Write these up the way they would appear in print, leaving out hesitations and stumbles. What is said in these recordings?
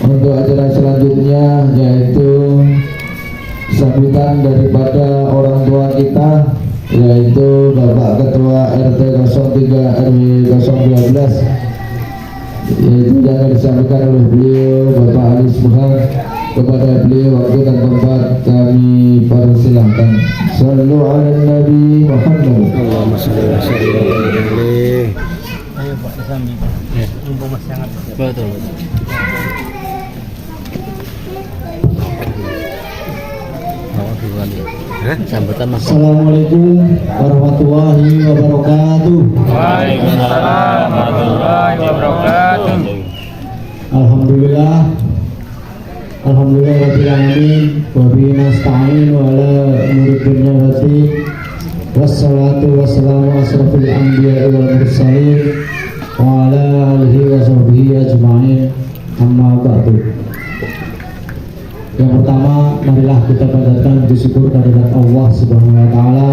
Untuk acara selanjutnya yaitu sambutan daripada orang tua kita, yaitu Bapak Ketua RT 03 RW 012, yaitu yang disampaikan oleh beliau Bapak Ali Subhan. Kepada beliau waktu dan tempat kami persilahkan. Sallu ala Nabi Muhammad. Allahumma shalli wa sallim. Ayo Pak Sami. Mumpung masih hangat. Betul. Sambutan Mas. Assalamualaikum warahmatullahi wabarakatuh. Waalaikumsalam warahmatullahi wabarakatuh. Alhamdulillah. Alhamdulillah rabbil alamin wa bihi nasta'in wa ala umuri dunya wati wassalatu wassalamu asrafil anbiya'i wal mursalin wa ala alihi wa sahbihi ajma'in, amma ba'du. Yang pertama, marilah kita panjatkan puji syukur kehadirat Allah Subhanahu wa taala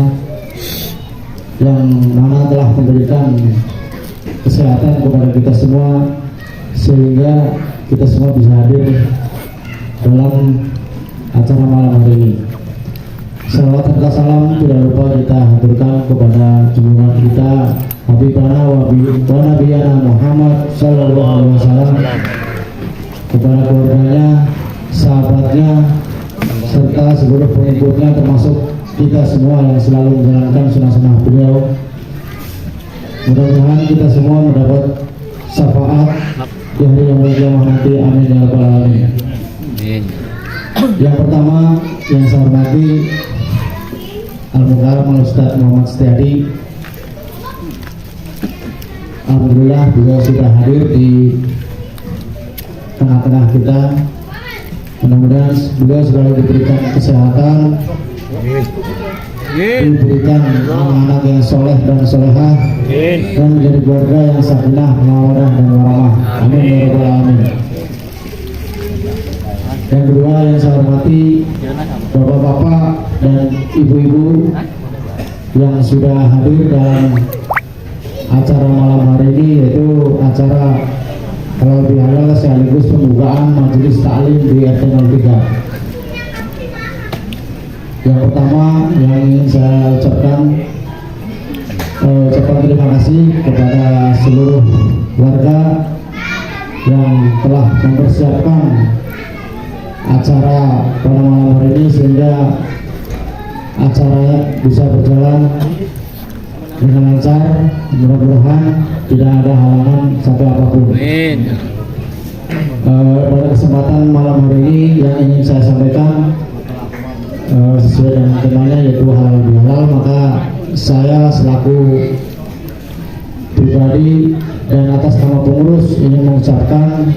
yang mana telah memberikan kesehatan kepada kita semua sehingga kita semua bisa hadir dalam acara malam hari ini. Salawat serta salam tidak lupa kita haturkan kepada junjungan kita Habibana wa Nabiyana Muhammad sallallahu alaihi wasallam, kepada keluarganya, sahabatnya, serta seluruh pengikutnya, termasuk kita semua yang selalu menjalankan sunnah-sunnah beliau. Mudah-mudahan kita semua mendapat syafaat di hari yang mulia nanti. Amin ya rabbal alamin. Yang pertama yang saya hormati Al-Mukarram Al-Ustaz Muhammad Setiadi. Alhamdulillah beliau sudah hadir di tengah-tengah kita. Mudah-mudahan beliau selalu diberikan kesehatan, diberikan anak-anak yang soleh dan solehah, dan menjadi keluarga yang sakinah, mawaddah dan warahmah. Amin ya rabbal alamin. Yang kedua yang saya hormati bapak-bapak dan ibu-ibu yang sudah hadir dalam acara malam hari ini, yaitu acara halal bihalal sekaligus pembukaan majelis taklim di RT 03. Yang pertama yang ingin saya ucapkan terima kasih kepada seluruh warga yang telah mempersiapkan acara pada malam hari ini sehingga acara bisa berjalan dengan lancar. Mudah-mudahan tidak ada halangan satu apapun. Amin. Pada kesempatan malam hari ini yang ingin saya sampaikan sesuai dengan temanya yaitu halal bihalal, maka saya selaku pribadi dan atas nama pengurus ingin mengucapkan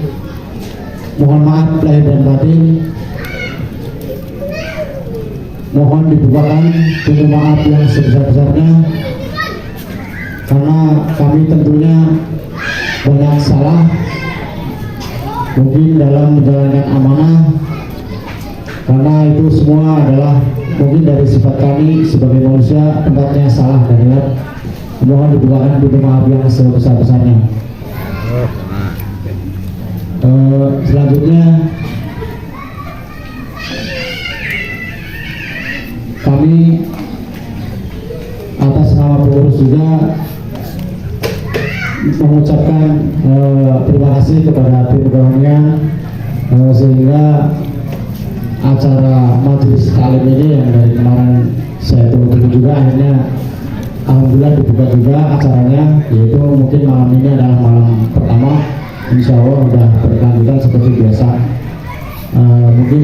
mohon maaf lahir dan batin. Mohon dibukakan pintu maaf yang sebesar-besarnya, karena kami tentunya banyak salah mungkin dalam menjalankan amanah, karena itu semua adalah mungkin dari sifat kami sebagai manusia, tempatnya salah dan hilang. Mohon dibukakan pintu maaf yang sebesar-besarnya. Selanjutnya kami atas nama pengurus juga mengucapkan terima kasih kepada tim kerohanian sehingga acara majelis taklim ini yang dari kemarin saya tunggu juga akhirnya alhamdulillah dibuka juga acaranya, yaitu mungkin malam ini adalah malam pertama. Insya Allah sudah berkelanjutan seperti biasa. Mungkin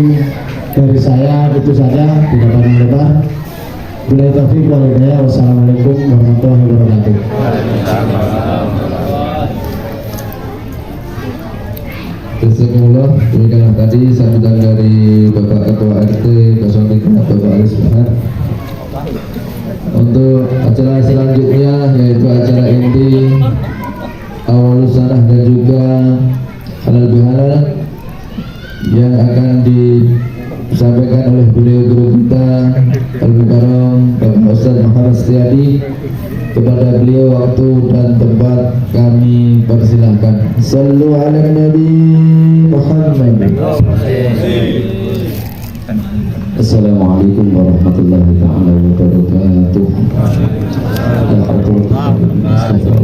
dari saya itu saja, tidak panjang lebar. Bila taufiq wal hidayah. Wassalamualaikum warahmatullahi wabarakatuh. Bismillah. Demikianlah tadi sambutan dari Bapak Ketua RT 03 Bapak Ali Subhan. Untuk acara selanjutnya yaitu acara inti awal sanah dan juga halal bihalal yang akan disampaikan oleh beliau guru kita Al-Mukarram Bapak Ustaz Muhammad Setiadi. Kepada beliau waktu dan tempat kami persilahkan. Sallu ala Nabi Muhammad. Assalamualaikum warahmatullahi taala wabarakatuh. Ya Rasulullah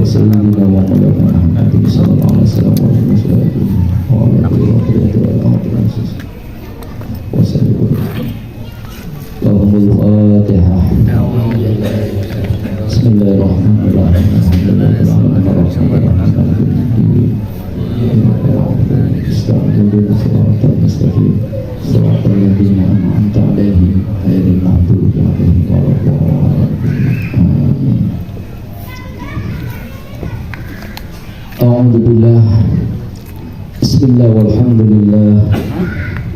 Sayyidina wa Maulana Muhammad sallallahu alaihi wasallam wa ala alihi wa sallam. Al-Fatihah. Bismillahirrahmanirrahim. Shiratal ladzina an'amta 'alaihim ghairil maghdubi 'alaihim waladdallin. Amin. A'udzubillah. Bismillah walhamdulillah.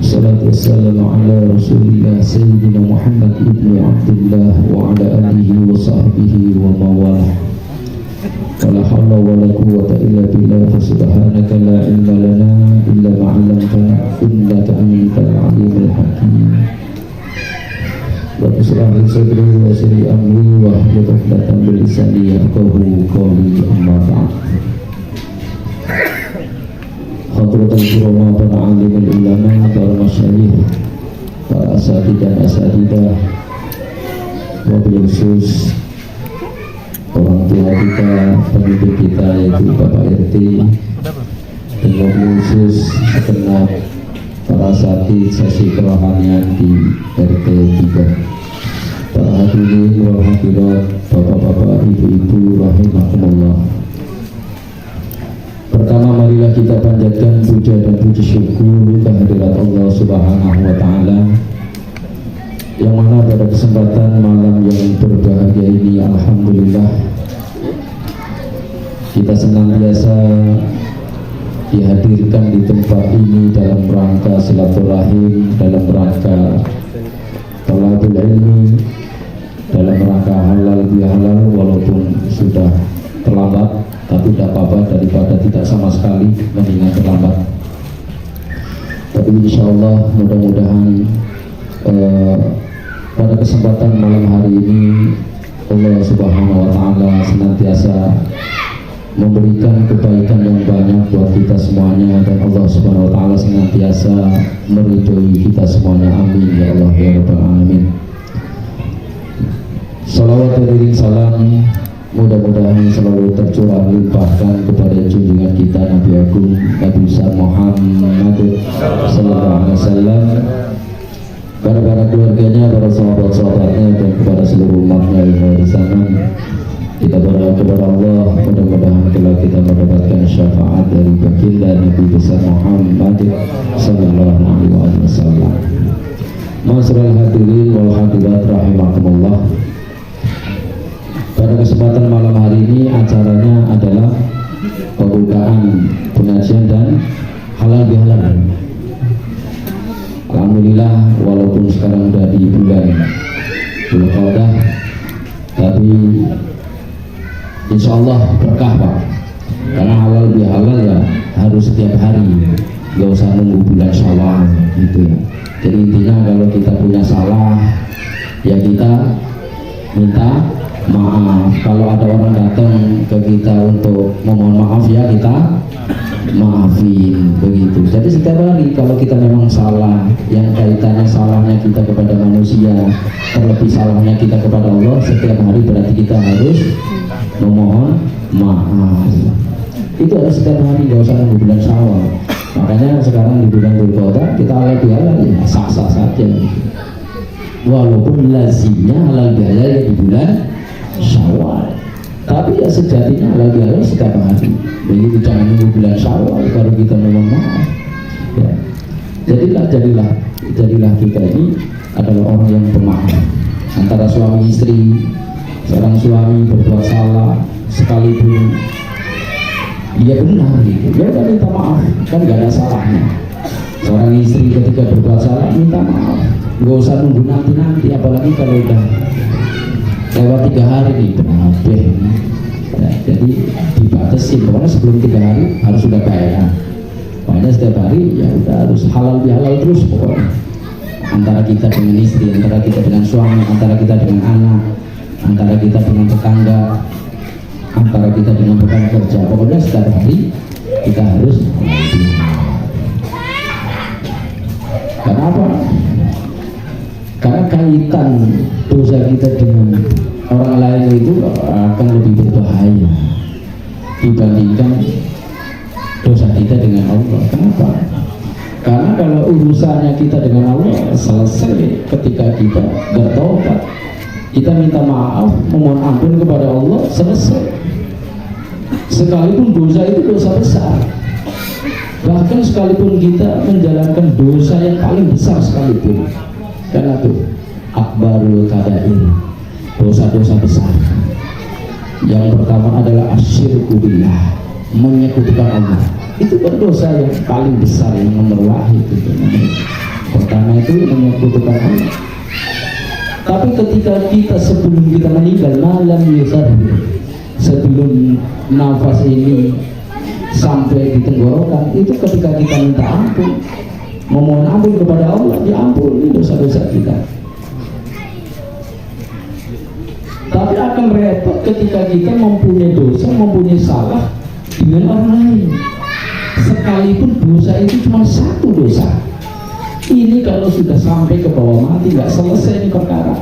Wassalatu wassalamu ala Rasulillah Sayyidina Muhammad ibn Abdullah wa ala alihi wa sahbihi wa mawalah. Wala hawla wala quwwata illa billah. Subhanaka la ilma lana illa ma 'allamtana innaka antal alimul hakim. Wa bismillah sadri wa sirri amri wa hlul 'uqdatam min lisani yafqahu qawli amma ba'd. Hadratul kirama para alimul ulama, para masyayikh, para asatidah dan asatidah, wabil khusus orang tua kita, pendidik kita yaitu Bapak RT, dan wabil khusus segenap para asatid sesi kerohanian di RT 3. Para hadirin wal hadirat, bapak-bapak, ibu-ibu rahimakumullah. Pertama, marilah kita panjatkan puja dan puji syukur kehadirat Allah Subhanahu wa Ta'ala, yang mana pada kesempatan malam yang berbahagia ini, alhamdulillah, kita senantiasa dihadirkan di tempat ini dalam rangka silaturahim, dalam rangka talabul ilmi, dalam rangka halal bihalal, walaupun sudah terlambat, tapi tidak apa-apa, daripada tidak sama sekali mendingan terlambat. Tapi insya Allah mudah-mudahan pada kesempatan malam hari ini Allah Subhanahu wa Ta'ala senantiasa memberikan kebaikan yang banyak buat kita semuanya, dan Allah Subhanahu wa Ta'ala senantiasa meridhoi kita semuanya. Amin ya Allah ya Rabbal Alamin. Salawat dan iring salam mudah-mudahan selalu tercurah limpahkan kepada junjungan kita Nabi Agung Nabi besar Muhammad sallallahu alaihi wasallam, para keluarganya, para sahabat-sahabatnya, dan kepada seluruh umatnya di zaman. Kita berdoa kepada Allah, mudah-mudahan kelak kita mendapatkan syafaat dari baginda Nabi besar Muhammad sallallahu alaihi wasallam. Ma'asyiral hadirin wal hadirat rahimakumullah. Pada kesempatan malam hari ini acaranya adalah pembukaan pengajian dan halal bihalal. Alhamdulillah, walaupun sekarang sudah di bulan Dzulqa'dah, tapi insya Allah berkah Pak, karena halal bihalal ya harus setiap hari, nggak usah nunggu bulan Syawal gitu ya. Jadi intinya kalau kita punya salah ya kita minta maaf. Kalau ada orang datang ke kita untuk memohon maaf ya kita maafin, begitu. Jadi setiap hari kalau kita memang salah, yang kaitannya salahnya kita kepada manusia, terlebih salahnya kita kepada Allah, setiap hari berarti kita harus memohon maaf. Itu harus setiap hari, gak usah nunggu bulan Syawal. Makanya sekarang di bulan Dzulqa'dah kita halal bihalal ya sah-sah saja, walaupun lazimnya halal bihalal ya di bulan Syawal, tapi ya sejatinya halal bihalal setiap hari. Begitu, jangan nunggu bulan Syawal baru kita mohon maaf ya. Jadilah kita ini adalah orang yang pemaaf. Antara suami istri, seorang suami berbuat salah sekalipun dia benar gitu, ya udah minta maaf, kan gak ada salahnya. Seorang istri ketika berbuat salah minta maaf, gak usah nunggu nanti, apalagi kalau udah lewat 3 hari nih benar ya, jadi dibatasi, pokoknya sebelum 3 hari harus sudah bayar. Pokoknya setiap hari ya udah harus halal bihalal terus pokoknya, antara kita dengan istri, antara kita dengan suami, antara kita dengan anak, antara kita dengan tetangga, antara kita dengan rekan kerja. Pokoknya setiap hari kita harus halal bihalal. kaitan dosa kita dengan orang lain itu akan lebih berbahaya dibandingkan dosa kita dengan Allah. Kenapa? Karena kalau urusannya kita dengan Allah selesai ketika kita bertobat, kita minta maaf, memohon ampun kepada Allah, selesai. Sekalipun dosa itu dosa besar, bahkan sekalipun kita menjalankan dosa yang paling besar sekalipun, karena itu akbarul kabair, dosa-dosa besar. Yang pertama adalah asyirku billah, menyekutukan Allah. Itu kan dosa yang paling besar, yang nomor wahid itu. Pertama itu menyekutukan Allah. Tapi ketika kita sebelum kita meninggal, malam yusarhir, sebelum nafas ini sampai di tenggorokan, itu ketika kita minta ampun, memohon ampun kepada Allah, diampuni dosa-dosa kita. Tapi akan repot ketika kita mempunyai dosa, mempunyai salah dengan orang lain, sekalipun dosa itu cuma satu dosa. Ini kalau sudah sampai ke bawah mati, nggak selesai ini perkara,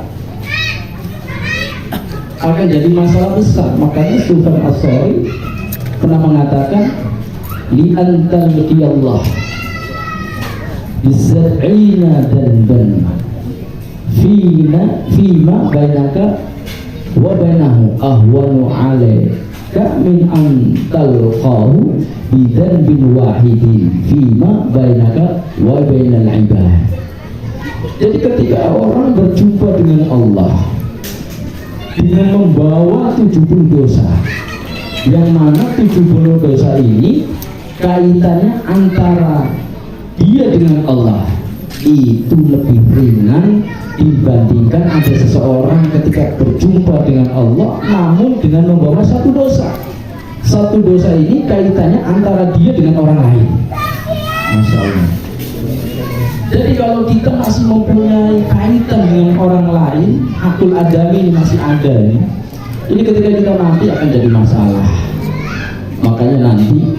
akan jadi masalah besar. Makanya Sufyan As-Sori pernah mengatakan, li antal Allah bisab'ina danban fima bainaka wa bainahu ahwanu alaika min an talqahu bidan bin wahidin fima bainaka wa bainal ibad. Jadi ketika orang berjumpa dengan Allah dengan membawa 70 dosa, yang mana 70 dosa ini kaitannya antara dia dengan Allah, itu lebih ringan dibandingkan ada seseorang ketika berjumpa dengan Allah namun dengan membawa satu dosa. Satu dosa ini kaitannya antara dia dengan orang lain. Masya Allah. Jadi kalau kita masih mempunyai kaitan dengan orang lain, akul adami ini masih ada ini ketika kita mati akan jadi masalah. Makanya nanti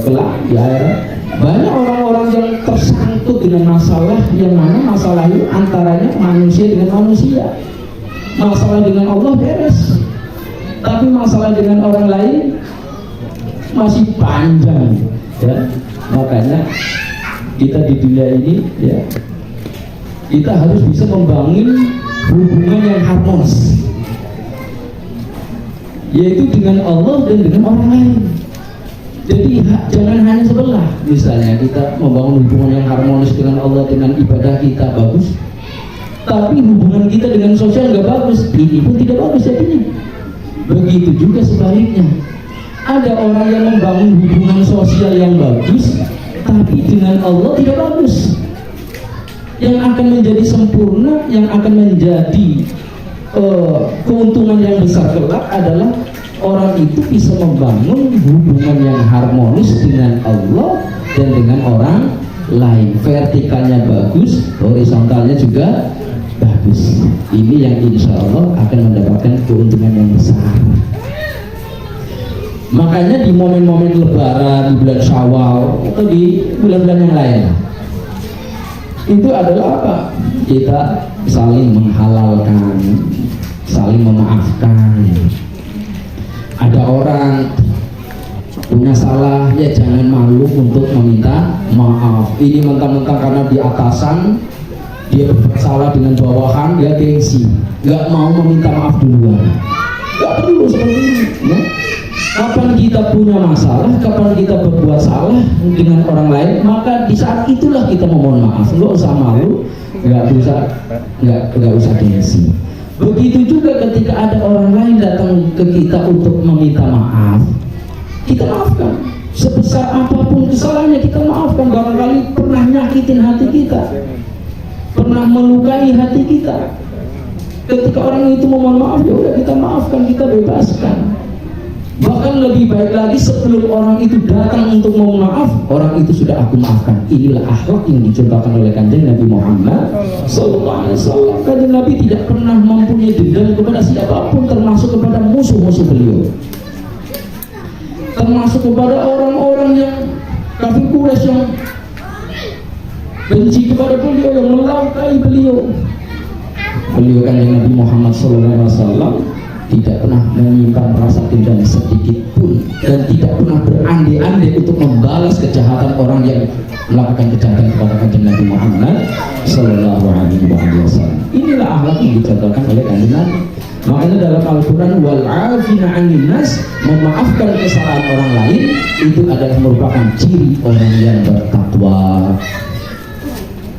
kelak di akhirat banyak orang-orang yang tersangkut dengan masalah, yang mana masalah itu antaranya manusia dengan manusia. Masalah dengan Allah beres, tapi masalah dengan orang lain masih panjang ya. Makanya kita di dunia ini ya, kita harus bisa membangun hubungan yang harmonis, yaitu dengan Allah dan dengan orang lain. Jadi jangan hanya sebelah. Misalnya kita membangun hubungan yang harmonis dengan Allah, dengan ibadah kita bagus, tapi hubungan kita dengan sosial nggak bagus, ini pun tidak bagus jadinya. Begitu juga sebaliknya. Ada orang yang membangun hubungan sosial yang bagus, tapi dengan Allah tidak bagus. Yang akan menjadi sempurna, yang akan menjadi keuntungan yang besar kelak adalah orang itu bisa membangun hubungan yang harmonis dengan Allah dan dengan orang lain. Vertikalnya bagus, horizontalnya juga bagus. Ini yang insya Allah akan mendapatkan keuntungan yang besar. Makanya di momen-momen Lebaran, di bulan Syawal atau di bulan-bulan yang lain, itu adalah apa? Kita saling menghalalkan, saling memaafkan. Ada orang punya salah, ya jangan malu untuk meminta maaf. Ini mentang-mentang karena di atasan dia bersalah dengan bawahan, dia gengsi, nggak mau meminta maaf duluan. Nggak perlu seperti ini ya. Kapan kita punya masalah, kapan kita berbuat salah dengan orang lain, maka di saat itulah kita memohon maaf. Nggak usah malu, nggak usah gengsi. Begitu juga ketika ada orang lain datang ke kita untuk meminta maaf, kita maafkan. Sebesar apapun kesalahannya kita maafkan. Barangkali pernah nyakitin hati kita, pernah melukai hati kita. Ketika orang itu memohon maaf, ya udah kita maafkan, kita bebaskan. Bahkan lebih baik lagi, sebelum orang itu datang untuk mohon maaf, orang itu sudah aku maafkan. Inilah akhlak yang dicontohkan oleh Kanjeng Nabi Muhammad SAW. Kanjeng Nabi tidak pernah mempunyai dendam kepada siapapun, termasuk kepada musuh-musuh beliau, termasuk kepada orang-orang yang kafir Quraisy yang benci kepada beliau, yang melangkai beliau. Beliau kanjeng Nabi Muhammad SAW tidak pernah menyimpan rasa dendam sedikit pun dan tidak pernah berandai-andai untuk membalas kejahatan orang yang melakukan kejahatan kepada kanjeng Nabi Muhammad SAW. Inilah akhlak yang dicontohkan oleh kanjeng Nabi. Makanya dalam Al-Quran, wal 'afina 'anil nas, memaafkan kesalahan orang lain itu adalah merupakan ciri orang yang bertakwa.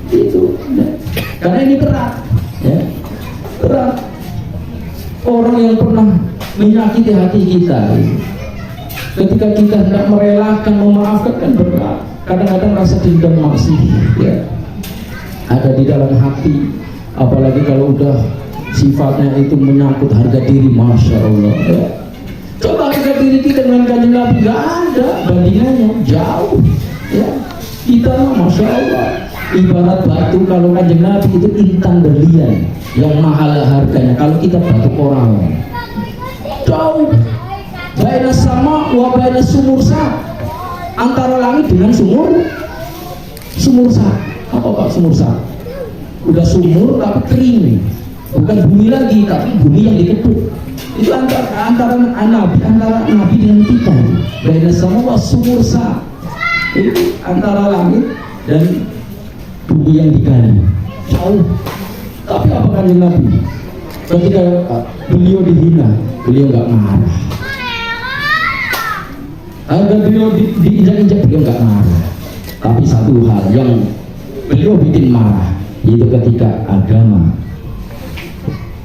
Itu karena ini berat, ya, berat. Orang yang pernah menyakiti hati kita, ketika kita tidak merelakan memaafkan, kan berat. Kadang-kadang rasa dendam masih, ya, ada di dalam hati, apalagi kalau udah sifatnya itu menyangkut harga diri, masya Allah, ya. Coba harga diri kita dengan kanjeng Nabi nggak ada bandingannya, jauh, ya. Kita masya Allah ibarat batu, kalau kanjeng Nabi itu intan berlian yang mahal harganya, kalau kita batu koral jauh. Baina sama wa baina sumur sa, antara langit dengan sumur sa. Apa Pak sumur sa? Udah sumur tapi kering, bukan bumi lagi tapi bumi yang dikepuk. Itu antara nabi dengan kita. Baina sama wa sumur sa, itu antara langit dan bumi yang digali, jauh. Tapi apa kanjeng Nabi? Ketika beliau dihina, beliau nggak marah. Harga beliau diinjak-injak, beliau nggak marah. Tapi satu hal yang beliau bikin marah, yaitu ketika agama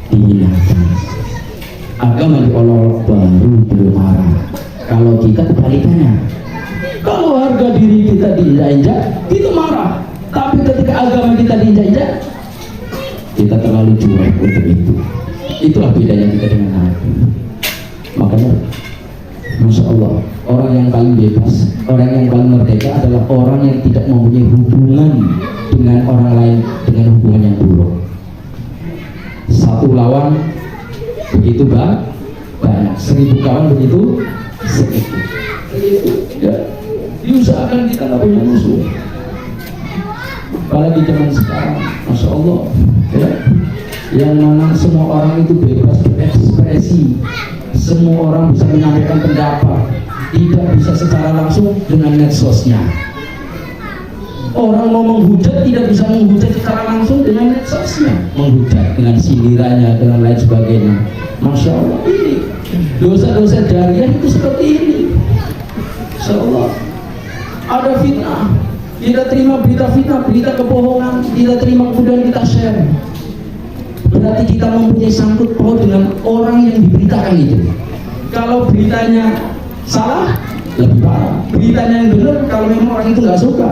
dihinakan, agama diolok, baru beliau marah. Kalau kita kebalikannya, kalau harga diri kita diinjak-injak, itu marah. Tapi ketika agama kita diinjak-injak, kita terlalu cuek untuk itu. Itulah bedanya kita dengan Nabi. Makanya masya Allah, orang yang paling bebas, orang yang paling merdeka adalah orang yang tidak mempunyai hubungan dengan orang lain dengan hubungan yang buruk. Satu lawan begitu banyak, 1000 kawan begitu sedikit. Ya, diusahakan kita nggak punya musuh. Apalagi zaman sekarang, masya Allah, ya, yang mana semua orang itu bebas berekspresi, semua orang bisa menyampaikan pendapat, tidak bisa secara langsung dengan medsosnya. Orang mau menghujat tidak bisa menghujat secara langsung dengan medsosnya, menghujat dengan sindirannya, dengan lain sebagainya. Masya Allah, ini dosa-dosa jariah itu seperti ini. Masya Allah, ada fitnah, kita terima berita fitnah, berita kebohongan, kita terima kemudian kita share. Berarti kita mempunyai sangkut paut dengan orang yang diberitakan itu. Kalau beritanya salah, lebih parah. Beritanya yang benar, kalau memang orang itu nggak suka,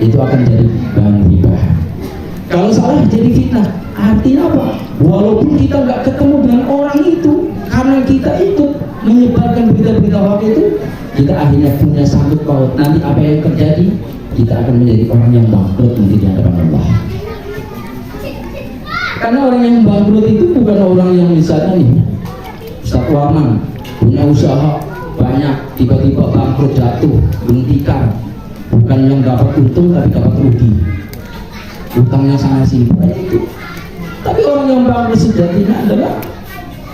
itu akan jadi bahan hibah. Kalau salah jadi fitnah. Artinya apa? Walaupun kita nggak ketemu dengan orang itu, karena kita ikut menyebarkan berita-berita hoax itu, kita akhirnya punya sangkut paut. Nanti apa yang terjadi? Kita akan menjadi orang yang bangkrut nanti di hadapan Allah. Karena orang yang bangkrut itu bukan orang yang misalnya nih, Ustaz Warman punya usaha banyak, tiba-tiba bangkrut, jatuh, guntikar. Bukan yang dapat untung tapi dapat rugi, utangnya sana sini, bukan itu. Tapi orang yang bangkrut sejatinya adalah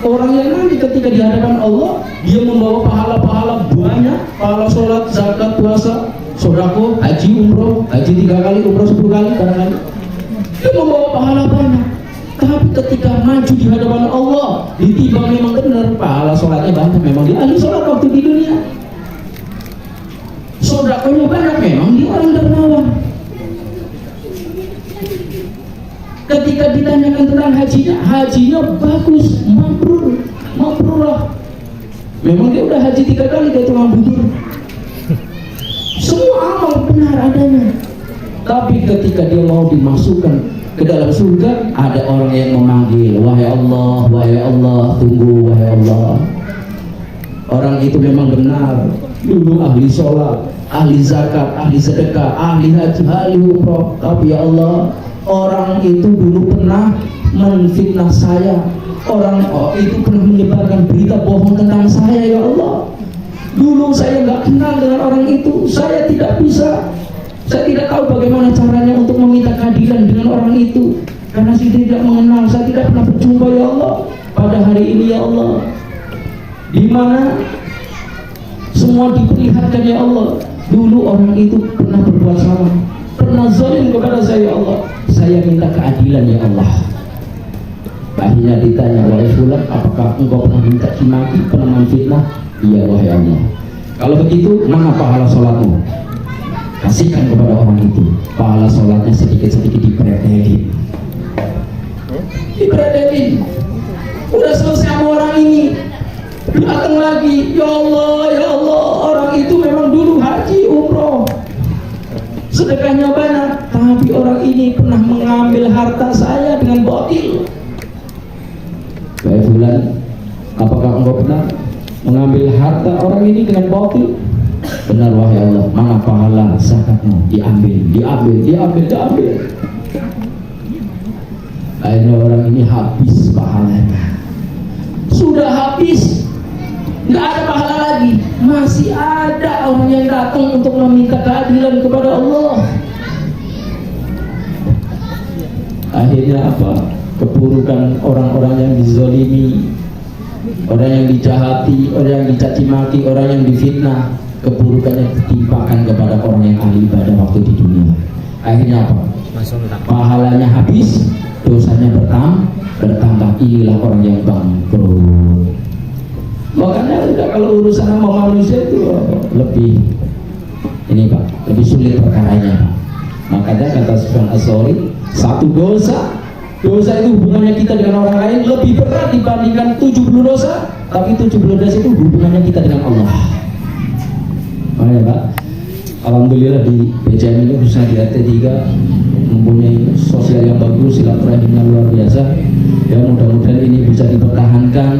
orang yang nanti ketika di hadapan Allah, dia membawa pahala-pahala banyak, pahala sholat, zakat, puasa, sodako, haji, umroh, haji 3 kali, umroh 10 kali, kadang-kadang dia membawa pahala banyak. Tapi ketika maju di hadapan Allah, ditimbang memang benar, pahala sholatnya banyak, memang dia ahli sholat waktu di dunia. Sodakonya banyak, memang dia orang dermawan. Ketika ditanyakan tentang hajinya bagus, mabrurah. Memang dia udah haji 3 kali, dia tukang bubur. Semua amal benar adanya. Tapi ketika dia mau dimasukkan ke dalam surga, ada orang yang memanggil, wahai Allah, tunggu, wahai Allah. Orang itu memang benar, dulu ahli sholat, ahli zakat, ahli sedekah, ahli haji, ahli umroh. Tapi ya Allah, orang itu dulu pernah menfitnah saya, orang itu pernah menyebarkan berita bohong tentang saya, ya Allah. Dulu saya nggak kenal dengan orang itu, saya tidak bisa, saya tidak tahu bagaimana caranya untuk meminta keadilan dengan orang itu. karena saya tidak mengenal, saya tidak pernah berjumpa ya Allah pada hari ini ya Allah, di mana semua diperlihatkan ya Allah. Dulu orang itu pernah berbuat salah, pernah zalim kepada saya ya Allah, saya minta keadilan ya Allah. Akhirnya ditanya, wahai fulan, apakah engkau pernah minta maki, pernah memfitnah? Iya wahai Allah. Kalau begitu, mana pahala sholatmu? Kasihkan kepada orang itu. Pahala sholatnya sedikit-sedikit dipretelin. Udah selesai sama orang ini, datang lagi, ya Allah, orang itu memang dulu haji umroh, sedekahnya banyak, tapi orang ini pernah mengambil harta saya dengan batil. Wahai fulan, apakah engkau pernah mengambil harta orang ini dengan batil? Benar wahai Allah. Mana pahala zakatmu? Diambil. Akhirnya orang ini habis pahalanya. Sudah habis, nggak ada pahala lagi. Masih ada orang yang datang untuk meminta keadilan kepada Allah. Akhirnya apa? Keburukan orang-orang yang dizalimi, orang yang dijahati, orang yang dicaci maki, orang yang difitnah, keburukannya ditimpakan kepada orang yang ahli ibadah waktu di dunia. Akhirnya apa? Pahalanya habis, dosanya bertambah. Inilah orang yang bangkrut. Makanya udah kalau urusan sama manusia itu lebih ini Pak, lebih sulit perkaranya Pak. Makanya kata Sufyan As-Tsauri, satu dosa itu hubungannya kita dengan orang lain lebih berat dibandingkan 70 dosa, tapi 70 dosa itu hubungannya kita dengan Allah. Makanya Pak, alhamdulillah di BCM ini khususnya di RT3 mempunyai sosial yang bagus, silaturahimnya luar biasa. Ya mudah-mudahan ini bisa dipertahankan,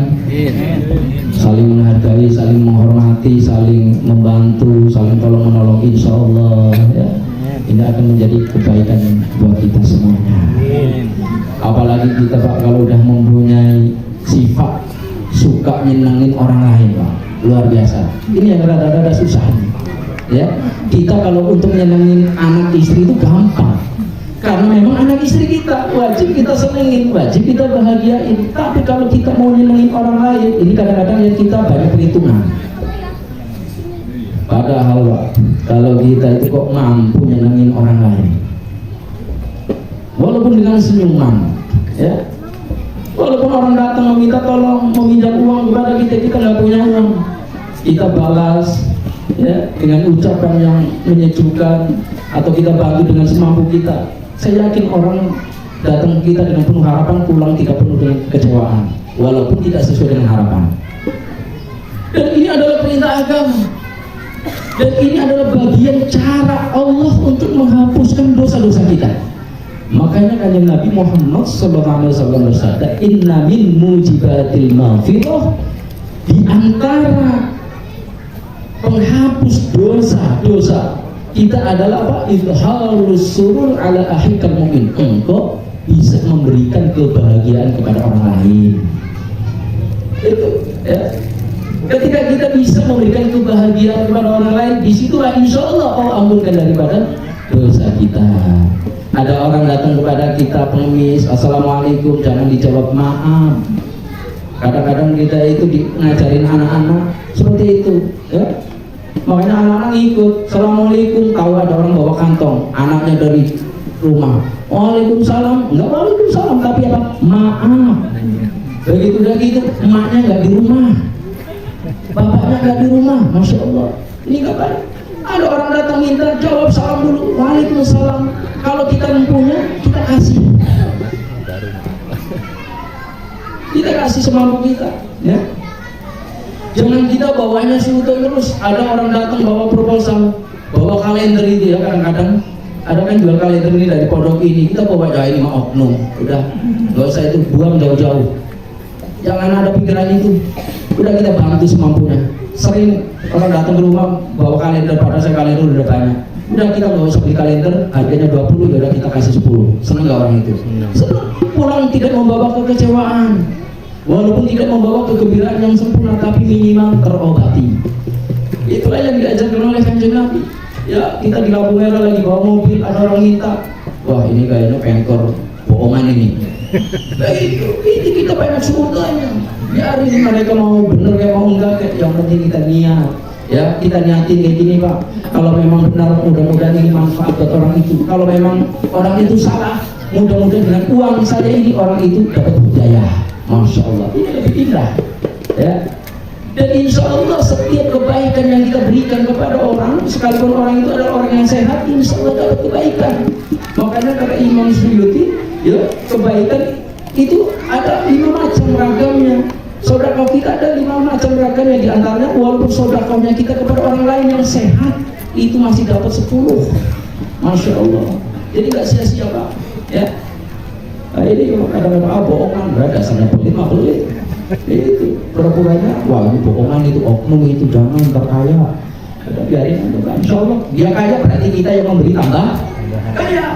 saling menghargai, saling menghormati, saling membantu, saling tolong menolong, insya Allah ya. Ini akan menjadi kebaikan buat kita semuanya. Apalagi kita Pak kalau udah mempunyai sifat suka nyenengin orang lain Pak, luar biasa. Ini yang rada-rada susah nih. Ya, kita kalau untuk nyenengin anak istri itu gampang, karena memang anak istri kita wajib kita senengin, wajib kita bahagiain. Tapi kalau kita mau nyenengin orang lain, ini kadang-kadang yang kita banyak perhitungan. Padahal Pak, kalau kita itu kok mampu nyenengin orang lain, walaupun dengan senyuman, ya, walaupun orang datang meminta tolong, meminjam uang kepada kita nggak punya uang, kita balas, ya, dengan ucapan yang menyejukkan, atau kita bantu dengan semampu kita. Saya yakin orang datang ke kita dengan penuh harapan, pulang tidak penuh dengan kecewaan, walaupun tidak sesuai dengan harapan. Dan ini adalah perintah agama. Dan ini adalah bagian cara Allah untuk menghapuskan dosa-dosa kita. Makanya kanjeng Nabi Muhammad SAW bersabda, inna min mujibatil maghfirah, di antara penghapus dosa-dosa kita adalah apa? Izharus surur ala akhikal mu'min. Engkau bisa memberikan kebahagiaan kepada orang lain. Itu ya. Ketika kita bisa memberikan kebahagiaan kepada orang lain, disitulah insya Allah Allah ampunkan daripada dosa kita. Ada orang datang kepada kita pengemis, assalamualaikum, jangan dijawab maaf. Kadang-kadang kita itu ngajarin anak-anak seperti itu, ya. Makanya anak-anak ikut, assalamualaikum, tahu ada orang bawa kantong, anaknya dari rumah, waalaikumsalam, enggak waalaikumsalam, tapi apa? Maaf. Begitu udah gitu, emaknya nggak di rumah, bapaknya nggak di rumah, masya Allah. Ini nggak baik. Ada orang datang minta jawab salam dulu, waalaikumsalam. Kalau kita mempunyai, kita kasih. Kita kasih semampu kita, ya. Jangan kita bawanya suuton terus. Ada orang datang bawa proposal, bawa kalender itu ya, kadang-kadang ada kan jual kalender ini dari pondok ini, kita bawa ya ini mah oknum, udah nggak usah itu, buang jauh-jauh. Jangan ada pikiran itu, udah kita bantu semampunya. Sering orang datang ke rumah bawa kalender, pada saya kalender udah banyak, udah kita nggak usah beli kalender, harganya 20, ya udah kita kasih 10. Seneng nggak orang itu? Seneng. Pulang tidak membawa kekecewaan, walaupun tidak membawa kegembiraan yang sempurna, tapi minimal terobati. Itulah yang diajarkan oleh Kanjeng Nabi. Ya, kita di lampu merah lagi bawa mobil, ada orang minta, wah ini kayaknya pengkor bohongan ini. Nah, itu kita banyak surganya. Biarin mereka mau bener kayak mau enggak, kayak yang penting kita niat. Ya, kita niatin kayak gini Pak. Kalau memang benar, mudah-mudahan ini manfaat buat orang itu. Kalau memang orang itu salah, mudah-mudahan dengan uang saja ini orang itu dapat hidayah. Masya Allah, ini lebih indah. Ya. Dan insya Allah setiap kebaikan yang kita berikan kepada orang, sekalipun orang itu adalah orang yang sehat, insya Allah dapat kebaikan. Makanya kata Imam Suyuti, ya, kebaikan itu ada 5 macam ragamnya. Sedekah kita ada 5 macam ragamnya, di antaranya walaupun sedekahnya kita kepada orang lain yang sehat itu masih dapat 10. Masya Allah. Jadi nggak sia-sia Pak. Ya. Nah, ini kadang-kadang bohongan, nggak ada dasarnya boleh. Itu pura-puranya, wah ini bohongan, itu oknum, itu jangan terkaya. Udah biarin aja Pak. Insya Allah dia kaya berarti kita yang memberi tambah kaya.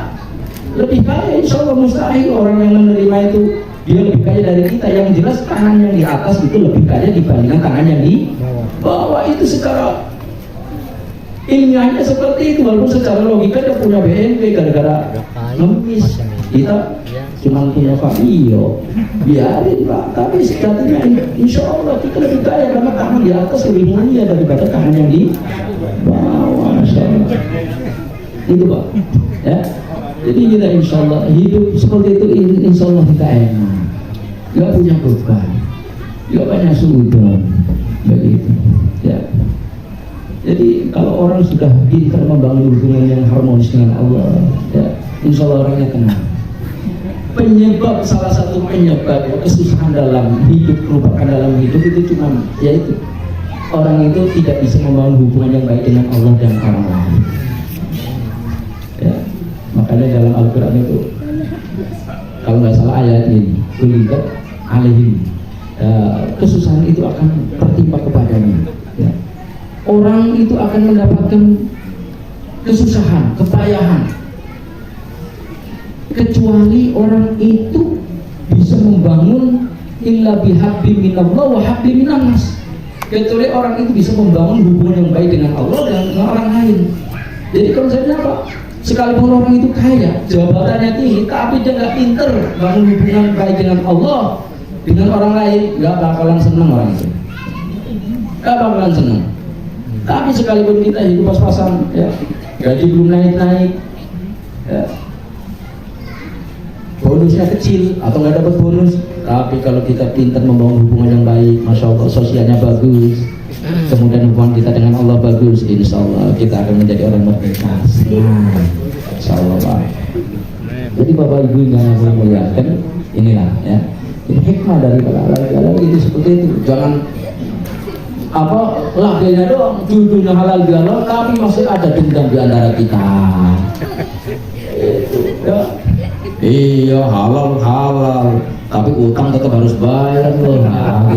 Lebih kaya insya Allah, mustahil orang yang menerima itu dia lebih kaya dari kita. Yang jelas tangan yang di atas itu lebih kaya dibandingkan tangan yang di bawah. Itu secara ilmiahnya seperti itu, walaupun secara logika dia punya BNP gara-gara ngemis, kita cuma punya Fabio, biarin Pak. Tapi sejatinya insya Allah kita lebih kaya karena tangan di atas lebih mulia daripada tangan yang di bawah. Masya Allah. Itu Pak. Ya. Jadi kita insya Allah hidup seperti itu, insya Allah kita enak, nggak punya beban, nggak banyak suudon, begitu. Ya. Jadi kalau orang sudah pintar membangun hubungan yang harmonis dengan Allah, ya, insya Allah orangnya tenang. Penyebab, salah satu penyebab kesusahan dalam hidup, kerupakan dalam hidup itu cuma yaitu orang itu tidak bisa membangun hubungan yang baik dengan Allah dan orang lain. Ya, makanya dalam Al-Quran itu kalau nggak salah ayat ini, kulibat alaihim, kesusahan itu akan tertimpa kepadanya. Ya. Orang itu akan mendapatkan kesusahan, kepayahan, kecuali orang itu bisa membangun illa bihabbi minallah wa habbi minannas. Kecuali orang itu bisa membangun hubungan yang baik dengan Allah dan dengan orang lain. Jadi konsepnya apa? Sekalipun orang itu kaya, jabatannya tinggi, tapi dia nggak pinter bangun hubungan baik dengan Allah, dengan orang lain, nggak bakalan senang orang itu. Nggak bakalan senang. Tapi sekalipun kita hidup pas-pasan, ya, gaji belum naik-naik, ya, bonusnya kecil atau nggak dapat bonus, tapi kalau kita pintar membangun hubungan yang baik, masya Allah, sosialnya bagus, kemudian hubungan kita dengan Allah bagus, insya Allah kita akan menjadi orang merdeka. Insya Allah Pak. Jadi Bapak Ibu yang saya muliakan, inilah ya, ini hikmah dari Allah itu seperti itu. Jangan apa laganya doang, judulnya halal bihalal, tapi masih ada dendam di antara kita. Ya. Iya halal, tapi utang tetap harus bayar loh. Nah,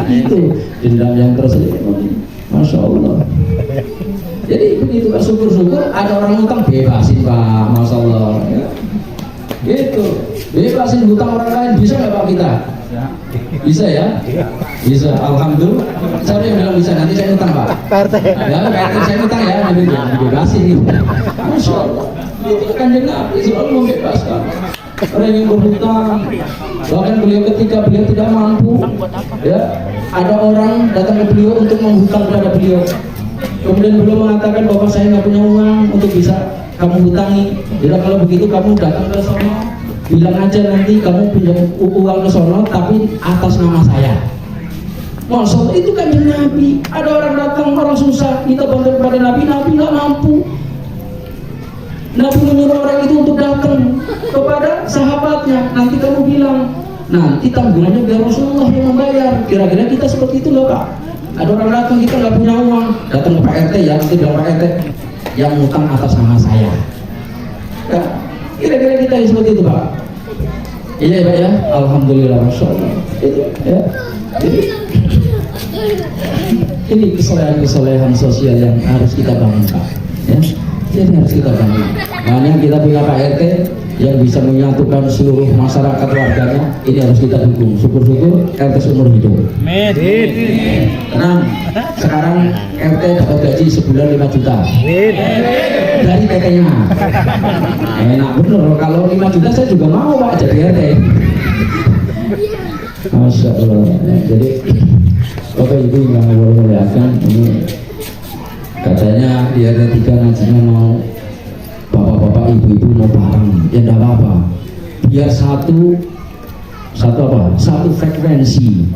itu dendam yang terselip. Masya Allah. Jadi begitu Pak, syukur-syukur ada orang utang, bebasin Pak, Masya Allah. Ya. Gitu, bebasin hutang orang lain, bisa nggak Pak kita? Bisa ya? Bisa, alhamdulillah. Siapa yang bilang bisa? Nanti saya utang Pak. Ya, PRT saya utang ya, nanti dibebasin gitu. Masya Allah. Itu kan Nabi selalu membebaskan orang yang berhutang. Bahkan beliau ketika beliau tidak mampu, ya, ada orang datang ke beliau untuk menghutang kepada beliau. Kemudian beliau mengatakan bahwa saya nggak punya uang untuk bisa kamu hutangi. Jadi kalau begitu kamu datang ke sana, bilang aja nanti kamu pinjam uang ke sono tapi atas nama saya. Masya itu kan Nabi. Ada orang datang, orang susah, kita bantu kepada Nabi nggak mampu. Nabi menyuruh orang itu untuk datang kepada sahabatnya. Nanti kamu bilang, nanti tanggungannya biar Rasulullah yang membayar. Kira-kira kita seperti itu nggak Pak? Ada orang datang, kita nggak punya uang, datang ke Pak RT ya, nanti bilang Pak RT yang utang atas nama saya. Ya, kira-kira kita seperti itu Pak? Iya Pak ya, alhamdulillah, Masya Allah. Itu ya. Jadi ini kesolehan sosial yang harus kita bangun Pak. Ya. Jadi harus kita bangun. Makanya kita punya Pak RT, yang bisa menyatukan seluruh masyarakat warganya, ini harus kita dukung. Syukur-syukur RT seumur hidup. Amin. Tenang, sekarang RT dapat gaji sebulan 5 juta dari PT-nya. Enak bener, kalau 5 juta saya juga mau Pak jadi RT. Masya Allah. Jadi Bapak Ibu yang Allah muliakan, ini katanya di RT 3 ngajinya mau bapak-bapak ibu-ibu mau bareng, ya enggak apa-apa, biar satu frekuensi,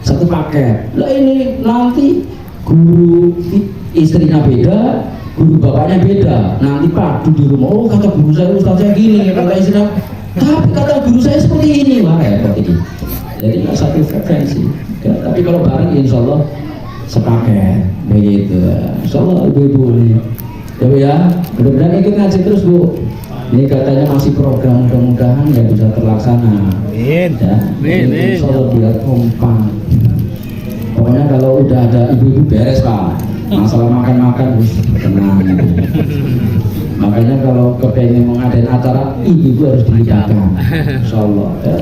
satu paket. Lah ini nanti guru istrinya beda, guru bapaknya beda, nanti padu di rumah. Oh kata guru saya, ustaz saya gini, kata istrinya, tapi kata guru saya seperti ini. Wah repot ini. Jadi nggak satu frekuensi ya, tapi kalau bareng insya Allah sepaket begitu. Insya Allah ibu-ibu ini ya Bu ya, mudah-mudahan ikut ngaji terus Bu. Ini katanya masih program, mudah-mudahan ya bisa terlaksana. Amin. Ya, Amin. insya Allah biar kompak. Pokoknya kalau udah ada ibu-ibu beres Pak, masalah makan-makan tenang. Makanya kalau kepengen mengadain acara, ibu-ibu harus dilibatkan. Insya Allah ya.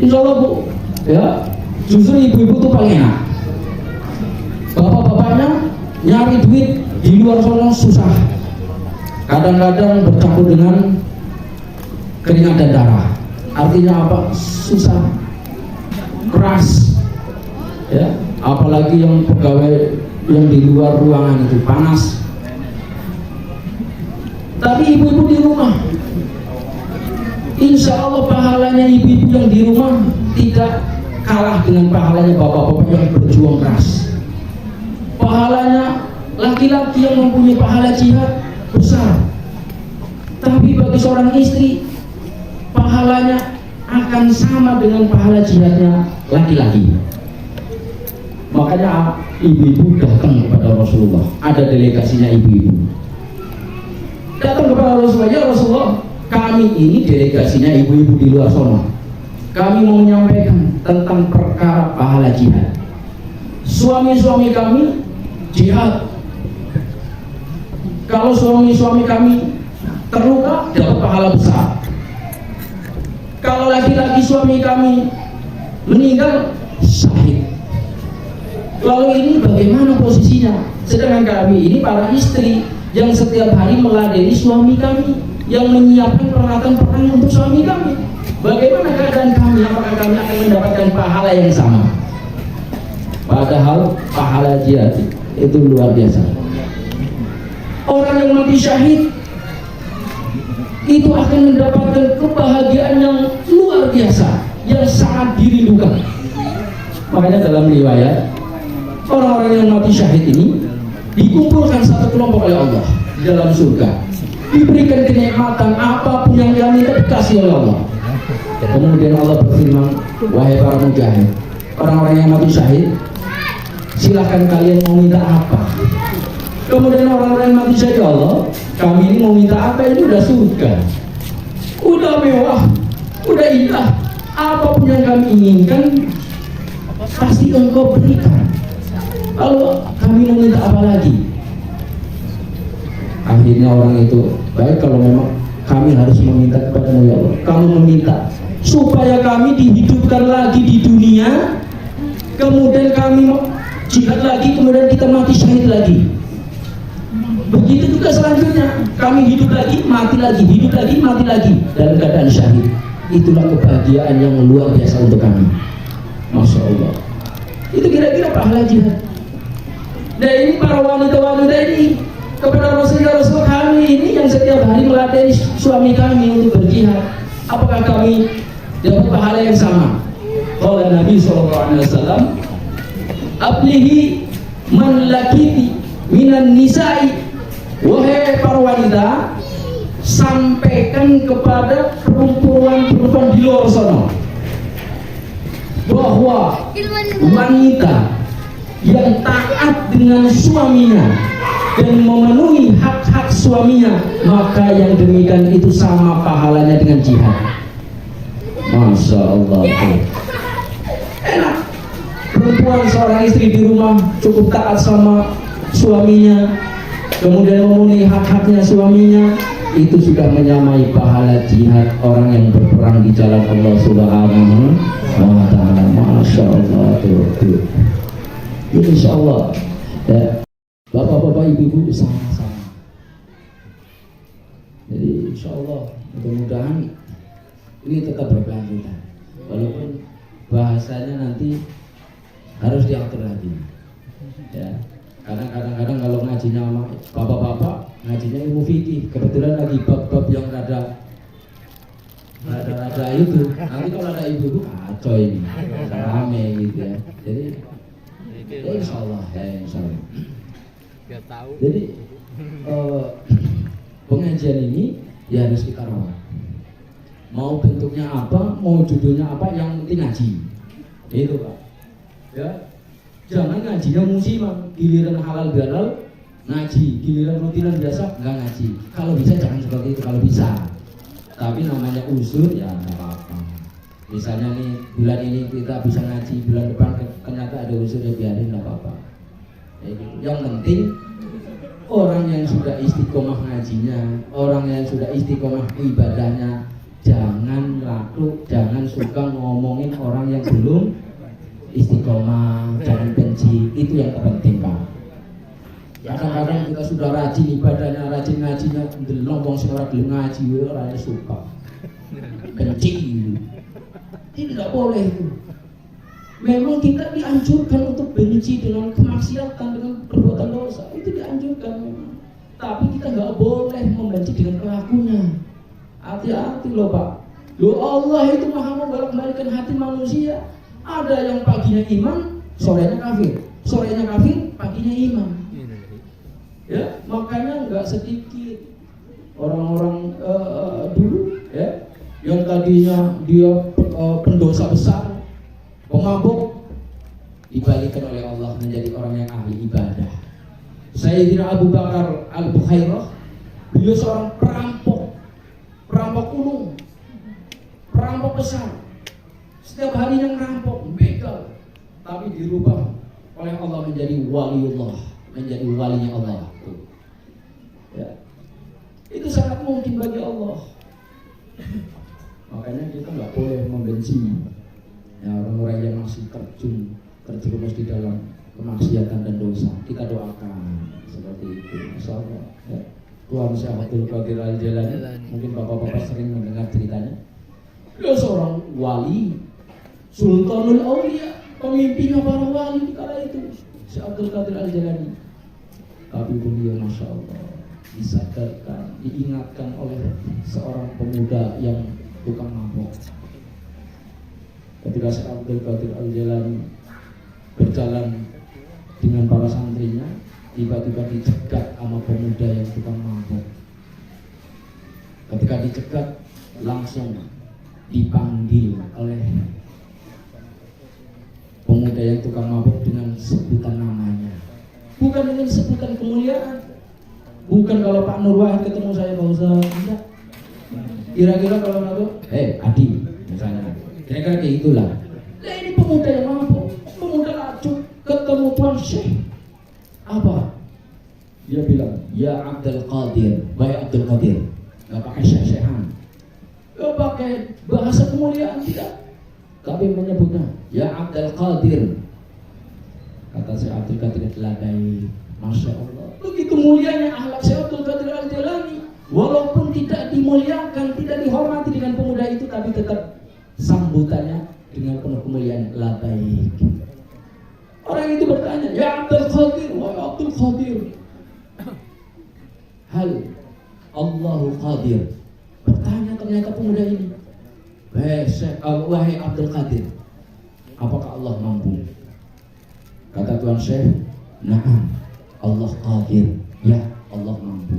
Insya Allah Bu ya, justru ibu-ibu tuh paling enak. Bapak-bapaknya nyari duit di luar sana susah, kadang-kadang bercampur dengan keringat dan darah. Artinya apa? Susah, keras ya, apalagi yang pegawai yang di luar ruangan itu panas. Tapi ibu-ibu di rumah, insya Allah pahalanya ibu-ibu yang di rumah tidak kalah dengan pahalanya bapak-bapak yang berjuang keras. Pahalanya laki-laki yang mempunyai pahala jihad besar, tapi bagi seorang istri pahalanya akan sama dengan pahala jihadnya laki-laki. Makanya ibu-ibu datang kepada Rasulullah, ada delegasinya ibu-ibu datang kepada Rasulullah, ya Rasulullah, kami ini delegasinya ibu-ibu di luar sana, kami mau menyampaikan tentang perkara pahala jihad. Suami-suami kami jihad, kalau suami-suami kami terluka dapat pahala besar, kalau laki-laki suami kami meninggal syahid. Lalu ini bagaimana posisinya? Sedangkan kami ini para istri yang setiap hari meladeni suami kami, yang menyiapkan peralatan perang untuk suami kami, bagaimana keadaan kami? Apakah kami akan mendapatkan pahala yang sama? Padahal pahala jihad itu luar biasa. Orang yang mati syahid itu akan mendapatkan kebahagiaan yang luar biasa, yang sangat dirindukan. Makanya dalam riwayat, orang-orang yang mati syahid ini dikumpulkan satu kelompok oleh Allah di dalam surga, diberikan kenikmatan apapun yang dia minta dikasih oleh Allah. Kemudian Allah berfirman, wahai para mujahid, orang-orang yang mati syahid, silahkan kalian mau minta apa. Kemudian orang-orang yang mati syahid, Allah, kami ini mau minta apa? Ini udah surga, udah mewah, udah indah, apapun yang kami inginkan pasti engkau berikan. Lalu kami mau minta apa lagi? Akhirnya orang itu, baik kalau memang kami harus meminta kepada-Mu ya Allah, kamu meminta supaya kami dihidupkan lagi di dunia, kemudian kami jihad lagi, kemudian kita mati syahid lagi. Begitu juga selanjutnya, kami hidup lagi, mati lagi, hidup lagi, mati lagi dalam keadaan syahid. Itulah kebahagiaan yang luar biasa untuk kami. Masya Allah. Itu kira-kira pahala jihad. Dan ini para wanita-wanita ini kepada Rasulullah, kami ini yang setiap hari melatih suami kami untuk berjihad, apakah kami dapat pahala yang sama? Qala Nabi SAW, ablihi man lakiti minan nisa'i, wahai para wanita, sampaikan kepada perempuan-perempuan di luar sana bahwa wanita yang taat dengan suaminya dan memenuhi hak-hak suaminya, maka yang demikian itu sama pahalanya dengan jihad. Masya Allah. Enak. Perempuan seorang istri di rumah cukup taat sama suaminya, kemudian memenuhi hak-haknya suaminya, itu sudah menyamai pahala jihad orang yang berperang di jalan Allah Subhanahu wa ta'ala. Masya Allah tuh. Insya Allah ya, bapak-bapak ibu-ibu sama-sama. Jadi insya Allah mudah-mudahan ini tetap berkelanjutan, walaupun bahasanya nanti harus diatur lagi ya. Kadang-kadang kalau ngajinya sama bapak-bapak, ngajinya ilmu fikih, kebetulan lagi bab-bab yang rada itu. Nanti kalau ada ibu-ibu kacau ini, rame gitu ya. Jadi ya insya Allah. Jadi pengajian ini ya harus kita rawat. Mau bentuknya apa, mau judulnya apa, yang penting ngaji. Itu Pak. Ya. Jangan ngajinya musiman, giliran halal bihalal ngaji, giliran rutinan biasa nggak ngaji. Kalau bisa jangan seperti itu kalau bisa. Tapi namanya uzur ya nggak apa-apa. Misalnya nih bulan ini kita bisa ngaji, bulan depan ternyata ada uzur ya biarin nggak apa-apa. Yang penting orang yang sudah istiqomah ngajinya, orang yang sudah istiqomah ibadahnya, jangan laku, jangan suka ngomongin orang yang belum istiqomah, jangan benci. Itu yang terpenting Pak. Kadang-kadang kita sudah rajin ibadahnya, rajin ngajinya, ndelong seorang belum ngaji, orangnya suka benci. Ini tidak boleh itu. Memang kita dianjurkan untuk benci dengan kemaksiatan, dengan perbuatan dosa, itu dianjurkan memang. Tapi kita nggak boleh membenci dengan pelakunya. Hati-hati loh Pak. Loh Allah itu maha membolak-balikan hati manusia. Ada yang paginya iman, sorenya kafir, sorenya kafir, paginya iman. Ya, makanya nggak sedikit orang-orang dulu ya, yang tadinya dia pendosa besar, pemabuk, dibalikan oleh Allah menjadi orang yang ahli ibadah. Sayyidina Abu Bakar Al-Bukhairah, beliau seorang perampok gunung, perampok besar. Setiap harinya ngerampok, begal, tapi dirubah oleh Allah menjadi waliullah, menjadi walinya Allah. Ya. Itu sangat mungkin bagi Allah. Makanya kita nggak boleh membenci ya, orang-orang yang masih terjerumus di dalam kemaksiatan dan dosa. Kita doakan seperti itu. Insyaallah. Ya. Tuhan Syekh Abdul Qadir Al-Jailani, mungkin bapak-bapak sering mendengar ceritanya. Dia seorang wali, Sultanul Aulia, pemimpinnya para wali di kala itu, Syekh Abdul Qadir Al-Jailani. Tapi beliau Masya Allah disadarkan, diingatkan oleh seorang pemuda yang tukang mabok. Ketika Syekh Abdul Qadir Al-Jailani berjalan dengan para santrinya, tiba-tiba dicegat sama pemuda yang tukang mabok. Ketika dicegat, langsung dipanggil oleh pemuda yang tukang mabuk dengan sebutan namanya, bukan dengan sebutan kemuliaan. Bukan kalau Pak Nur Wahid ketemu saya Pak Ustaz, enggak. Kira-kira kalau aku, Adi misalnya, kira-kira kayak itulah. Nah ini pemuda yang mabuk, pemuda lacu, ketemu Tuan Syekh, apa? Dia bilang, ya Abdul Qadir, baik Abdul Qadir, nggak pakai syekh-syekhan, nggak pakai bahasa kemuliaan, tidak. Kami menyebutnya, ya Abdul Qadir. Kata Syekh Abdul Qadir adalah baik, Masya Allah. Begitu mulianya akhlak Syekh Abdul Qadir Al-Jailani. Walaupun tidak dimuliakan, tidak dihormati dengan pemuda itu, tapi tetap sambutannya dengan penuh kemuliaan, la baik. Orang itu bertanya, ya Abdul Qadir, wahai Abdul Qadir, hal Allahu Qadir. Bertanya ternyata pemuda ini, wahai Abdul Qadir, apakah Allah mampu? Kata Tuan Syekh, na'am, Allah Qadir, ya Allah mampu.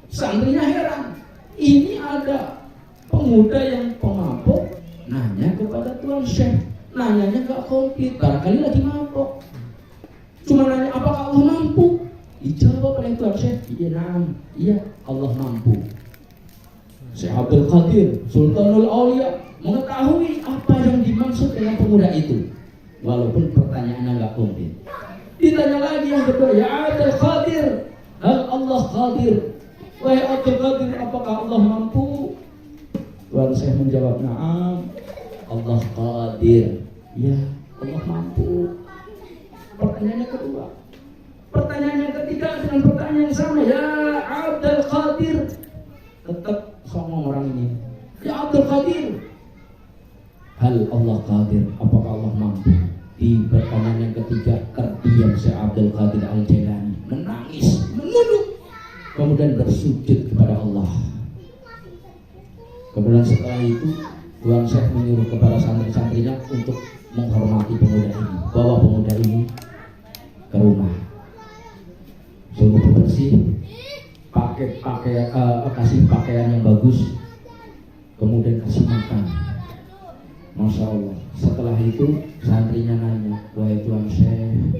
Santrinya heran, ini ada pemuda yang pemabuk nanya kepada Tuan Syekh, nanyanya gak komplit, barangkali lagi mabuk. Cuma nanya apakah Allah mampu? Dijawab oleh Tuan Syekh, iya na'am, iya Allah mampu. Syekh Abdul Qadir, Sultanul Aulia, mengetahui apa yang dimaksud dengan pemuda itu, walaupun pertanyaannya nggak komplit. Ditanya lagi yang kedua, ya Abdul Qadir, hal Allah Qadir, wahai Abdul Qadir, apakah Allah mampu? Tuan Syekh menjawab, na'am, Allah qadir. Ya, Allah mampu. Pertanyaan yang kedua, pertanyaan yang ketiga dengan pertanyaan yang sama, ya Abdul Qadir. Tetap songong orang ini, ya Abdul Qadir, hal Allah qadir, apakah Allah mampu? Di pertanyaan yang ketiga terdiam Syekh Abdul Qadir Al-Jailani, menangis, menunduk, kemudian bersujud kepada Allah. Kemudian setelah itu Tuan Syekh menyuruh kepada santri-santrinya untuk menghormati pemuda ini, bawa pemuda ini ke rumah, suruh bersih, kasih pakaian yang bagus, kemudian kasih makan. Masya Allah. Setelah itu santrinya nanya, wahai Tuan Syekh,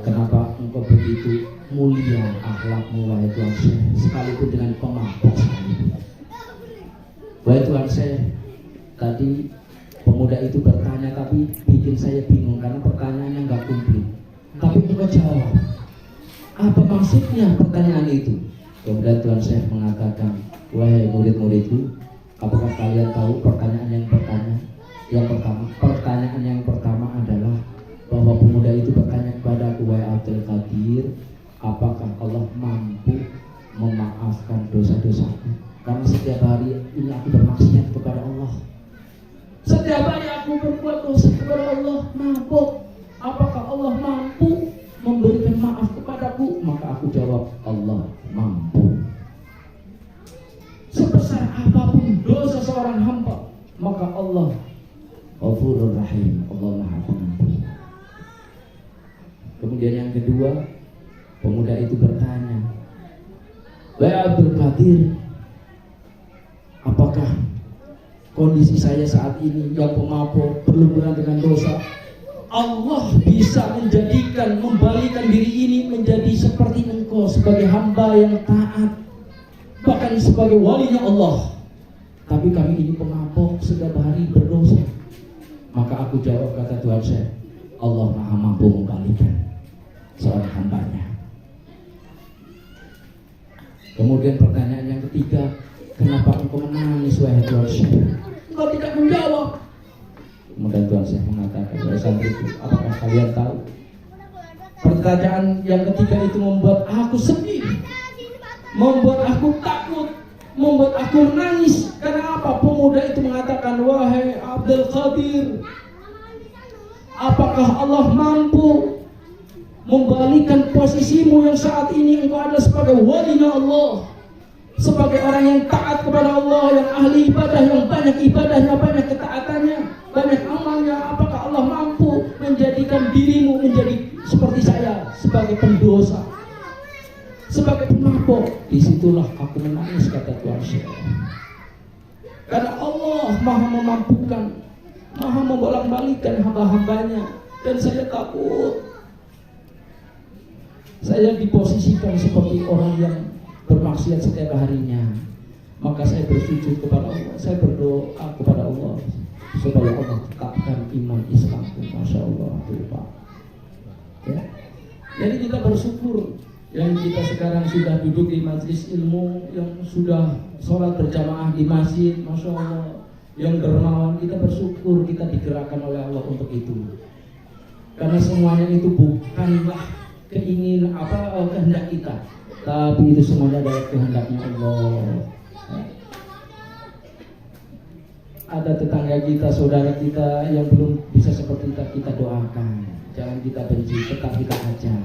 kenapa engkau begitu mulia akhlakmu wahai Tuan Syekh, sekalipun dengan pemabok sekali. Wahai Tuan Syekh, tadi pemuda itu bertanya tapi bikin saya bingung karena pertanyaannya nggak komplit. Tapi engkau jawab, apa maksudnya pertanyaan itu? Kemudian Tuan Syekh mengatakan, wahai murid-muridku, apakah kalian tahu pertanyaan yang pertama adalah bahwa pemuda itu bertanya kepada aku, wahai Abdul Qadir, apakah Allah mampu memaafkan dosa-dosaku? Karena setiap hari ini aku bermaksiat kepada Allah. Setiap hari aku berbuat dosa kepada Allah, mabuk. Apakah Allah mampu memberikan maaf kepadaku? Maka aku jawab, Allah mampu. Sebesar apapun dosa seorang hamba, maka Allah Ghafurur Rahim, Allah Maha Pengampun. Kemudian yang kedua, pemuda itu bertanya, wahai Abdul Qadir, apakah kondisi saya saat ini yang pemabuk, berlumuran dengan dosa, Allah bisa membalikan diri ini menjadi seperti engkau sebagai hamba yang taat, bahkan sebagai walinya Allah. Tapi kami ini pemabuk, setiap hari berdosa. Maka aku jawab, kata Tuhan Syekh, Allah Maha mampu membalikan seorang hambanya. Kemudian pertanyaan yang ketiga, kenapa engkau menangis wahai Tuhan Syekh? Engkau tidak menjawab. Kemudian Tuhan Syekh mengatakan, wahai santriku, apakah kalian tahu? Pertanyaan yang ketiga itu membuat aku sedih, membuat aku takut, membuat aku nangis. Karena apa? Pemuda itu mengatakan, wahai Abdul Qadir, apakah Allah mampu membalikan posisimu yang saat ini engkau ada sebagai walinya Allah, sebagai orang yang taat kepada Allah, yang ahli ibadah, yang banyak ibadahnya, banyak ketaatannya, banyak amalnya. Apakah Allah mampu menjadikan dirimu menjadi seperti saya, sebagai pendosa, sebagai pemabuk? Disitulah aku menangis, kata Tuhan Syekh. Karena Allah Maha memampukan, Maha membolak-balikkan hamba-hambanya. Dan saya takut saya diposisikan seperti orang yang bermaksiat setiap harinya. Maka saya bersujud kepada Allah, saya berdoa kepada Allah supaya Allah tetapkan iman Islamku. Masya Allah, Pak. Ya. Jadi kita bersyukur yang kita sekarang sudah duduk di majelis ilmu, yang sudah sholat berjamaah di masjid, Masya Allah, yang dermawan. Kita bersyukur kita digerakkan oleh Allah untuk itu. Karena semuanya itu bukanlah keinginan kehendak kita, tapi itu semuanya adalah kehendaknya Allah. Ada tetangga kita, saudara kita yang belum bisa seperti kita doakan. Jangan kita benci, tetap kita ajak.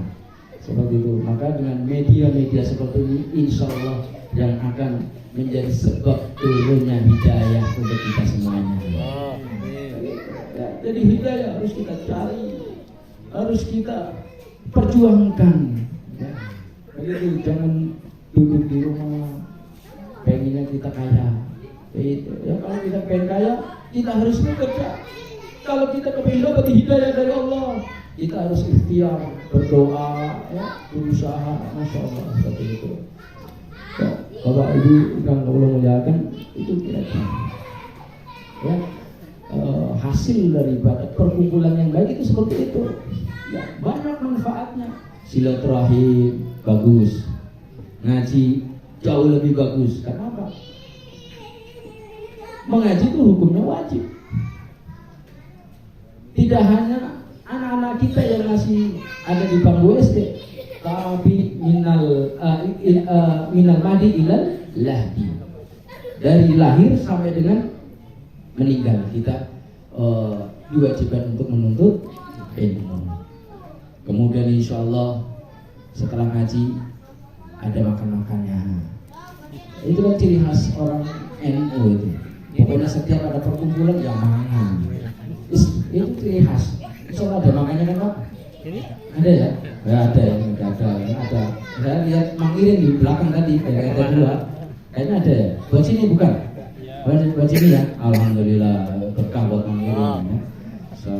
Seperti itu. Maka dengan media-media seperti ini, insya Allah yang akan menjadi sebab turunnya hidayah untuk kita semuanya. Ya, jadi hidayah harus kita cari, harus kita perjuangkan. Ya. Begitu, jangan duduk di rumah pengennya kita kaya. Itu. Ya, kalau kita pengen kaya, kita harus bekerja. Kalau kita pengen dapat hidayah dari Allah, kita harus ikhtiar, berdoa, ya, berusaha. Masya Allah, seperti itu. Ya, Bapak Ibu yang Allah muliakan, itu kira-kira ya, hasil daripada perkumpulan yang baik itu seperti itu. Ya, banyak manfaatnya. Silaturahim bagus, ngaji jauh lebih bagus. Kenapa? Mengaji itu hukumnya wajib. Tidak hanya anak-anak kita yang masih ada di bangku SD, tapi minal madi ilal lahdi, dari lahir sampai dengan meninggal kita diwajibkan untuk menuntut ilmu. Kemudian insya Allah setelah ngaji ada makan-makannya. Itu kan ciri khas orang NU itu. Pokoknya setiap ada perkumpulan yang makan. Itu ciri khas. Insya Allah ada makannya kan Pak? Ada ya? Ya ada ya, ada. Saya lihat Mang Irin di belakang tadi, kayak ada dua. Kayaknya ada ya. Buat sini bukan? Buat sini ya. Alhamdulillah berkah buat Mang Irin. Ya. So,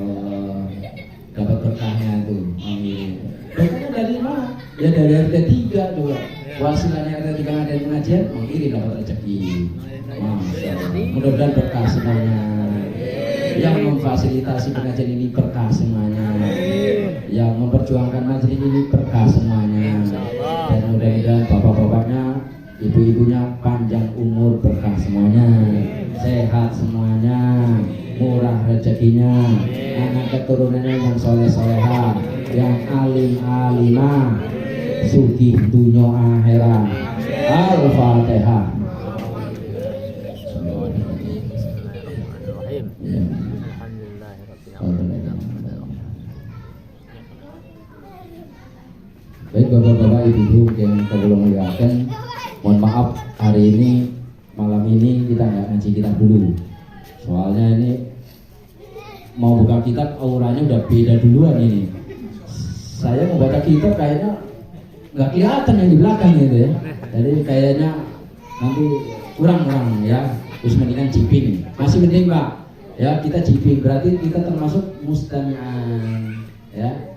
dapat berkahnya itu Mang Irin. Berkahnya dari mana? Ya dari RT 3 juga. Wasilanya RT 3 ada pengajian, Mang Irin dapat rezeki. Mudah-mudahan berkah semuanya. Yang memfasilitasi pengajian ini berkah semuanya, yang memperjuangkan majelis ini berkah semuanya, dan mudah-mudahan bapak-bapaknya, ibu-ibunya panjang umur, berkah semuanya, sehat semuanya, murah rezekinya, anak keturunannya yang soleh-soleha, yang alim-alimah, sugih dunya akhirat. Al-Fatihah. Baik bapak-bapak, ibu-ibu yang kami muliakan, mohon maaf hari ini malam ini kita nggak ngaji kitab dulu. Soalnya ini mau buka kitab auranya udah beda duluan ini. Saya membaca kitab kayaknya nggak kelihatan yang di belakang gitu ya. Jadi kayaknya nanti kurang ya. Terus mendingan jiping. Masih mending Pak. Ya kita jiping berarti kita termasuk mustami'an ya.